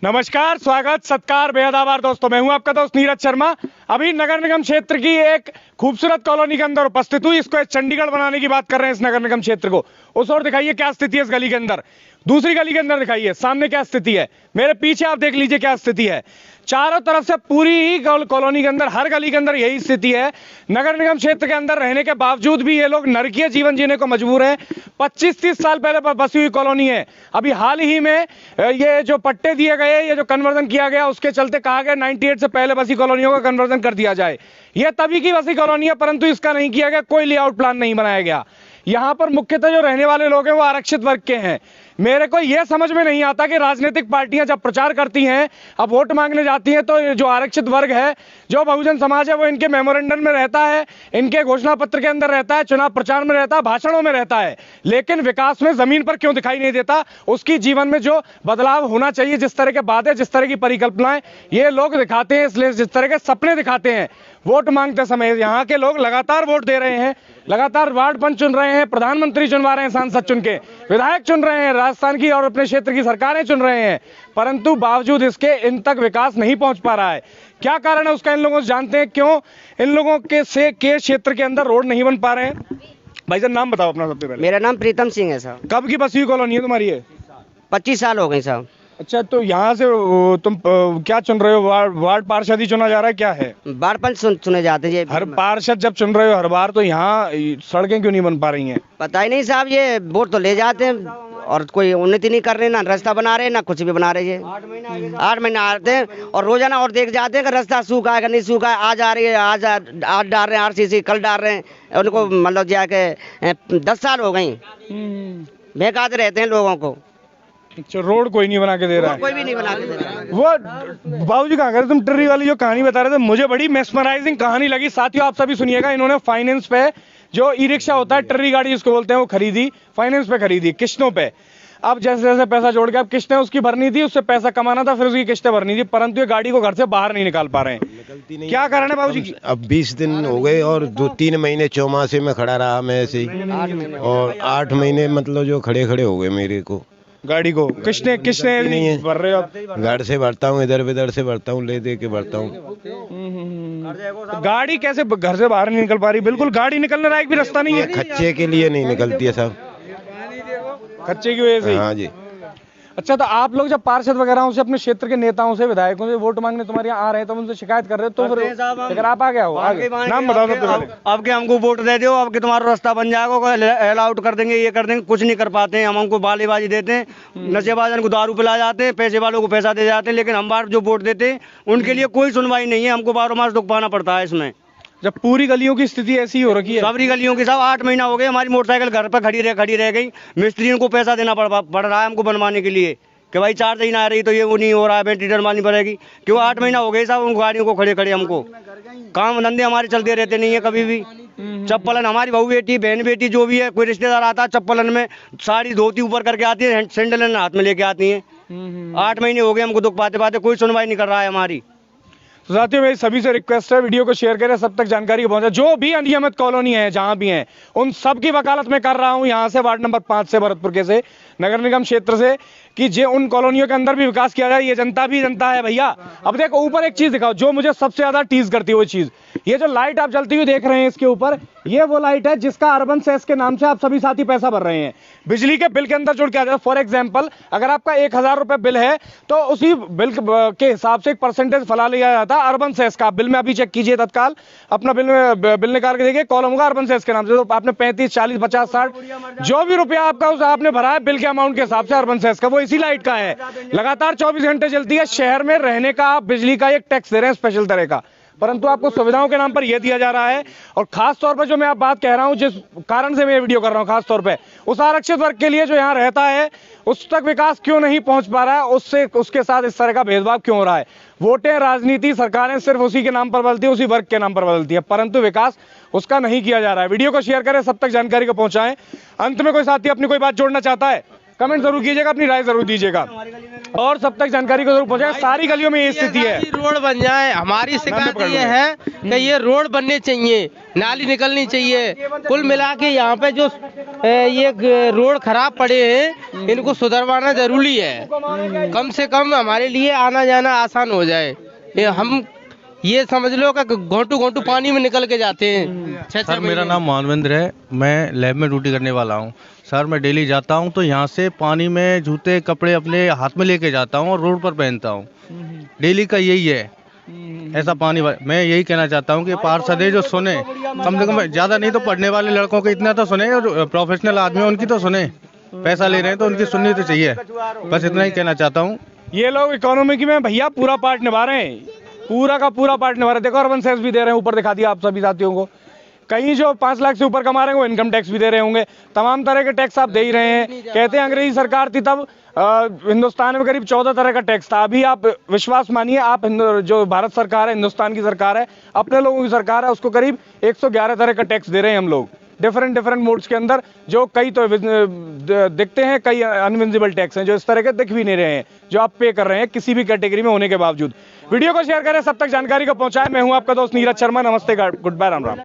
नमस्कार, स्वागत, सत्कार, बेहद आभार दोस्तों। मैं हूं आपका दोस्त नीरज शर्मा। अभी नगर निगम क्षेत्र की एक खूबसूरत कॉलोनी के अंदर उपस्थित हुई। इसको एक चंडीगढ़ बनाने की बात कर रहे हैं इस नगर निगम क्षेत्र को। उस ओर दिखाइए क्या स्थिति है इस गली के अंदर, दूसरी गली के अंदर दिखाइए सामने क्या स्थिति है, मेरे पीछे आप देख लीजिए क्या स्थिति है। चारों तरफ से पूरी ही कॉलोनी के अंदर, हर गली के अंदर यही स्थिति है। नगर निगम क्षेत्र के अंदर रहने के बावजूद भी ये लोग नरकीय जीवन जीने को मजबूर हैं। 25-30 साल पहले बसी हुई कॉलोनी है। अभी हाल ही में ये जो पट्टे दिए गए, ये जो कन्वर्जन किया गया, उसके चलते कहा गया 98 से पहले बसी कॉलोनियों का कन्वर्जन कर दिया जाए। यह तभी की बसी कॉलोनी है, परंतु इसका नहीं किया गया, कोई लेआउट प्लान नहीं बनाया गया। यहाँ पर मुख्यतः जो रहने वाले लोग हैं वो आरक्षित वर्ग के हैं। मेरे को यह समझ में नहीं आता कि राजनीतिक पार्टियां जब प्रचार करती हैं, अब वोट मांगने जाती हैं, तो जो आरक्षित वर्ग है, जो बहुजन समाज है, वो इनके मेमोरेंडम में रहता है, इनके घोषणा पत्र के अंदर रहता है, चुनाव प्रचार में रहता है, भाषणों में रहता है, लेकिन विकास में जमीन पर क्यों दिखाई नहीं देता? उसकी जीवन में जो बदलाव होना चाहिए, जिस तरह के बातें, जिस तरह की परिकल्पनाएं ये लोग दिखाते हैं, इसलिए जिस तरह के सपने दिखाते हैं वोट मांगते समय, यहाँ के लोग लगातार वोट दे रहे हैं, लगातार वार्ड पंच चुन रहे हैं, प्रधानमंत्री चुनवा रहे हैं, सांसद चुन के, विधायक चुन रहे हैं, राजस्थान की और अपने क्षेत्र की सरकारें चुन रहे हैं, परंतु बावजूद इसके इन तक विकास नहीं पहुंच पा रहा है। क्या कारण है उसका इन लोगों से जानते हैं, क्यों इन लोगों के क्षेत्र के अंदर रोड नहीं बन पा रहे हैं। भाई साहब नाम बताओ अपना सबसे पहले। मेरा नाम प्रीतम सिंह है साहब। कब की बसी हुई कॉलोनी है तुम्हारी है? 25 साल हो गए साहब। अच्छा, तो यहाँ से तुम क्या चुन रहे हो? वार्ड पार्षद ही चुना जा रहा है, क्या है? वार्ड पंच चुने जाते हैं। हर पार्षद जब चुन रहे हो हर बार, तो यहाँ सड़कें क्यों नहीं बन पा रही हैं? पता ही नहीं साहब, ये वोट तो ले जाते हैं और कोई उन्नति नहीं कर रहे, ना रास्ता बना रहे, ना कुछ भी बना रहे। ये 8 महीने आते हैं और रोजाना और देख जाते हैं कि रास्ता सूखा है कि नहीं सूखा है। आज आ रही है, आज डाल रहे हैं आरसीसी, कल डाल रहे हैं। उनको मतलब जाके 10 साल हो गई, बेकाते रहते हैं लोगों को। अच्छा, रोड कोई नहीं बना के दे रहा है? कोई भी नहीं बना के दे रहा है। वो बाबूजी कहाँ गए? तुम टिर्री वाली जो कहानी बता रहे थे, मुझे बड़ी मेस्मराइजिंग कहानी लगी। साथियों आप सभी सुनिएगा, इन्होंने फाइनेंस पे जो ई रिक्शा होता है, टिर्री गाड़ी जिसको बोलते हैं, वो खरीदी, फाइनेंस पे खरीदी, किस्तों पे। अब जैसे जैसे पैसा जोड़ के अब किस्तें उसकी भरनी थी, उससे पैसा कमाना था, फिर उसकी किस्तें भरनी थी, परंतु ये गाड़ी को घर से बाहर नहीं निकाल पा रहे हैं। क्या कारण है बाबूजी? अब 20 दिन हो गए और 2-3 महीने चौमासे में खड़ा रहा मैं ऐसे ही, और 8 महीने मतलब जो खड़े खड़े हो गए मेरे को गाड़ी को। किसने नहीं है, भर रहे हो आप? घर से भरता हूँ, इधर उधर से भरता हूँ, ले दे के भरता हूँ। गाड़ी कैसे घर से बाहर नहीं निकल पा रही? बिल्कुल गाड़ी निकलने लायक भी रास्ता नहीं है। खच्चे के लिए नहीं निकलती है साहब, खच्चे की वजह से? हाँ जी। अच्छा, तो आप लोग जब पार्षद वगैरह से, अपने क्षेत्र के नेताओं से, विधायकों से वोट मांगने तुम्हारे यहाँ आ रहे हैं, तो उनसे शिकायत कर रहे हो, तो फिर अगर आप आ गया हो, आगे नाम बताओ सबसे पहले। अब के हमको वोट दे दो, अब के तुम्हारा रास्ता बन जाएगा, अलाउट कर देंगे, ये कर देंगे, कुछ नहीं कर पाते हैं। हम हमको बालेबाजी देते हैं, नशेबाजन को दारू पिला जाते हैं, पैसे वालों को पैसा दे जाते हैं, लेकिन हम बार जो वोट देते हैं उनके लिए कोई सुनवाई नहीं है। हमको 12 मास दुख पाना पड़ता है इसमें। जब पूरी गलियों की स्थिति ऐसी हो रखी है, सबरी गलियों की साहब 8 महीना हो गए, हमारी मोटरसाइकिल घर पर खड़ी रह गई। मिस्त्रियों को पैसा देना पड़ रहा है हमको बनवाने के लिए, कि भाई चार्ज ही ना आ रही तो ये वो नहीं हो रहा है, बैटरी डलवानी पड़ेगी। क्यों 8 महीना हो गए साहब उन गाड़ियों को खड़े खड़े। हमको काम धंधे हमारे चलते रहते नहीं है कभी भी। चप्पलन हमारी बहू बेटी, बहन बेटी जो भी है, कोई रिश्तेदार आता है, चप्पलन में साड़ी धोती ऊपर करके आती है, सैंडल हाथ में लेके आती है। 8 महीने हो गए हमको दुख पाते पाते, कोई सुनवाई नहीं कर रहा है हमारी। तो साथियों मेरी सभी से रिक्वेस्ट है, वीडियो को शेयर करें, सब तक जानकारी पहुंचे। जो भी अनियमित कॉलोनी है जहां भी है, उन सब की वकालत में कर रहा हूं, यहां से वार्ड नंबर 5 से, भरतपुर के से, नगर निगम क्षेत्र से, कि जे उन कॉलोनियों के अंदर भी विकास किया जाए। ये जनता भी जनता है भैया। अब देखो ऊपर एक चीज दिखाओ जो मुझे सबसे ज्यादा टीज करती है, वो चीज, ये जो लाइट आप जलती हुई देख रहे हैं इसके ऊपर, ये वो लाइट है जिसका अर्बन सेस के नाम से आप सभी साथी पैसा भर रहे हैं। बिजली के बिल के अंदर जुड़ के आ जाए। फॉर एग्जाम्पल, अगर आपका 1000 रुपए बिल है, तो उसी बिल के हिसाब से एक परसेंटेज फला लिया जाता है अर्बन सेस का। बिल में अभी चेक कीजिए, तत्काल अपना बिल निकाल के देखिए, कॉलम होगा अर्बन सेस के नाम से। तो आपने 35, 40, 50, 60 जो भी रुपया आपका उस आपने भरा है बिल के अमाउंट के हिसाब से अर्बन सेस का, वो इसी लाइट का है। लगातार 24 घंटे चलती है। शहर में रहने का आप बिजली का एक टैक्स दे रहे हैं स्पेशल तरह का, परंतु आपको सुविधाओं के नाम पर यह दिया जा रहा है। और खास तौर पर जो मैं आप बात कह रहा हूं, जिस कारण से मैं ये वीडियो कर रहा हूं, खास तौर पे उस आरक्षित वर्ग के लिए जो यहां रहता है, उस तक विकास क्यों नहीं पहुंच पा रहा है, उसके साथ इस तरह का भेदभाव क्यों हो रहा है। वोटें, राजनीति, सरकारें सिर्फ उसी के नाम पर बदलती है, उसी वर्ग के नाम पर बदलती है, परंतु विकास उसका नहीं किया जा रहा है। वीडियो को शेयर करें, सब तक जानकारी को पहुंचाएं। अंत में कोई साथी अपनी कोई बात जोड़ना चाहता है? कमेंट जरूर कीजिएगा, अपनी राय जरूर दीजिएगा और सब तक जानकारी को जरूर पहुंचाएं। सारी गलियों में ये स्थिति है। रोड बन जाए, हमारी शिकायत ये है कि ये रोड बनने चाहिए, नाली निकलनी चाहिए। कुल मिला के यहाँ पे जो ये रोड खराब पड़े हैं इनको सुधरवाना जरूरी है। कम से कम हमारे लिए आना जाना आसान हो जाए। हम ये समझ लो कि घोंटू घोंटू पानी में निकल के जाते हैं। सर मेरा नाम मानवेंद्र है, मैं लैब में ड्यूटी करने वाला हूँ। सर मैं डेली जाता हूँ तो यहाँ से पानी में जूते कपड़े अपने हाथ में लेके जाता हूँ और रोड पर पहनता हूँ। डेली का यही है, ऐसा पानी। मैं यही कहना चाहता हूँ कि पार्षद है जो सुने, कम से कम ज्यादा नहीं तो पढ़ने वाले लड़कों के इतना तो सुने, और प्रोफेशनल आदमी उनकी तो सुने। पैसा ले रहे हैं तो उनकी सुननी तो चाहिए। बस इतना ही कहना चाहता हूँ। ये लोग इकोनॉमी में भैया पूरा पार्ट निभा रहे हैं, पूरा का पूरा पार्ट निभा रहे हैं। देखो अर्बन सेस भी दे रहे हैं, ऊपर दिखा दिया आप सभी साथियों को। कहीं जो 5 लाख से ऊपर कमा रहे हैं वो इनकम टैक्स भी दे रहे होंगे। तमाम तरह के टैक्स आप दे ही रहे हैं। कहते हैं अंग्रेजी सरकार थी तब हिंदुस्तान में करीब 14 तरह का टैक्स था। अभी आप विश्वास मानिए, आप जो भारत सरकार है, हिंदुस्तान की सरकार है, अपने लोगों की सरकार है, उसको करीब 111 तरह का टैक्स दे रहे हैं हम लोग, डिफरेंट मोड्स के अंदर। जो कई तो दिखते हैं, कई अनविजिबल टैक्स हैं जो इस तरह के दिख भी नहीं रहे हैं, जो आप पे कर रहे हैं किसी भी कैटेगरी में होने के बावजूद। वीडियो को शेयर करें, सब तक जानकारी को पहुंचाएं। मैं हूं आपका दोस्त नीरज शर्मा। नमस्ते, गुड बाय, राम राम।